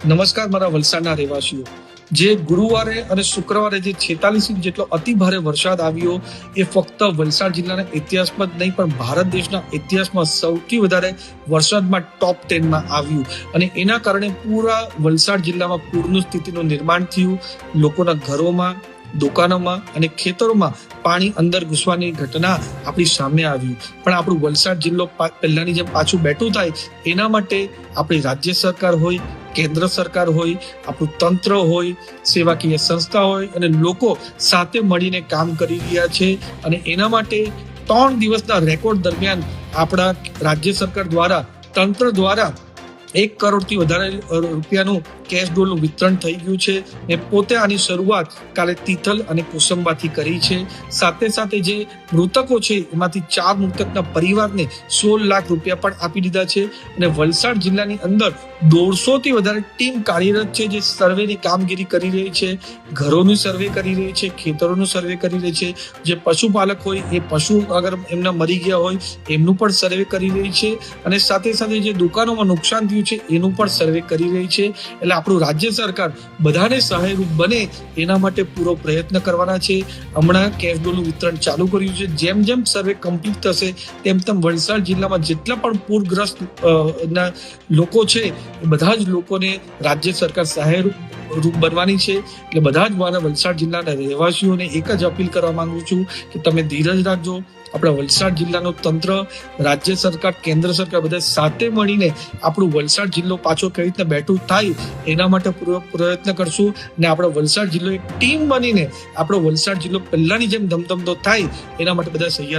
નમસ્કાર મારા વલસાડના રહેવાસીઓ। જે ગુરુવારે અને શુક્રવારે જે 46 ઇંચ જેટલો અતિ ભારે વરસાદ આવ્યો એ ફક્ત વલસાડ જિલ્લાના ઇતિહાસમાં જ નહીં પણ ભારત દેશના ઇતિહાસમાં સૌથી વધારે વરસાદમાં ટોપ 10 માં આવ્યું અને એના કારણે પૂરા વલસાડ જિલ્લામાં પૂરની સ્થિતિનું નિર્માણ થયું। લોકોના ઘરોમાં, દુકાનોમાં અને ખેતરોમાં પાણી અંદર ઘૂસવાની ઘટના આપણી સામે આવી। પણ આપણું વલસાડ જિલ્લો પહેલાની જેમ પાછું બેઠું થાય એના માટે આપણી રાજ્ય સરકાર હોય, કેન્દ્ર સરકાર હોય, આપણું તંત્ર હોય, સેવાકીય સંસ્થા હોય અને લોકો સાથે મળીને કામ કરી રહ્યા છે। અને એના માટે 3 દિવસના રેકોર્ડ દરમિયાન આપણા રાજ્ય સરકાર દ્વારા, તંત્ર દ્વારા 1 કરોડથી વધારે રૂપિયાનું કેશ ડોલનું વિતરણ થઈ ગયું છે। મેં પોતે આની શરૂઆત કાલે તિથલ અને કોસંબાથી કરી છે। સાથે સાથે જે મૃતકો છે એમાંથી 4 મૃતકના પરિવારને 16 લાખ રૂપિયા પણ આપી દીધા છે અને વલસાડ જિલ્લાની અંદર 150 થી વધારે ટીમ કાર્યરત છે જે સર્વેની કામગીરી કરી રહી છે, ઘરોનું સર્વે કરી રહી છે, ખેતરોનું સર્વે કરી રહી છે। જે પશુપાલક હોય એ પશુ અગર એમના મરી ગયા હોય એમનું પણ સર્વે કરી રહી છે અને સાથે સાથે જે દુકાનોમાં નુકસાન થયું છે એનું પણ સર્વે કરી રહી છે। એટલે આપણું રાજ્ય સરકાર બધાને સહાયરૂપ બને એના માટે પૂરો પ્રયત્ન કરવાના છે। હમણાં કેશ ડોલનું વિતરણ ચાલુ કર્યું છે। જેમ જેમ સર્વે કમ્પ્લીટ થશે તેમ તેમ વલસાડ જિલ્લામાં જેટલા પણ પૂરગ્રસ્ત ના લોકો છે એ બધા જ લોકોને રાજ્ય સરકાર સહાયરૂપ બનવાની છે। એટલે બધા જ મારા વલસાડ જિલ્લાના રહેવાસીઓને એક જ અપીલ કરવા માંગુ છું કે તમે ધીરજ રાખજો। આપણા વલસાડ જિલ્લાનું તંત્ર, રાજ્ય સરકાર, કેન્દ્ર સરકાર બધા સાથે મળીને આપણું વલસાડ જિલ્લો પાછો કઈ રીતના બેઠું થાય એના માટે પૂરો પ્રયત્ન કરશું અને આપણો વલસાડ જિલ્લો એક ટીમ બનીને આપણો વલસાડ જિલ્લો પહેલાની જેમ ધમધમતો થાય એના માટે બધા સહિયારો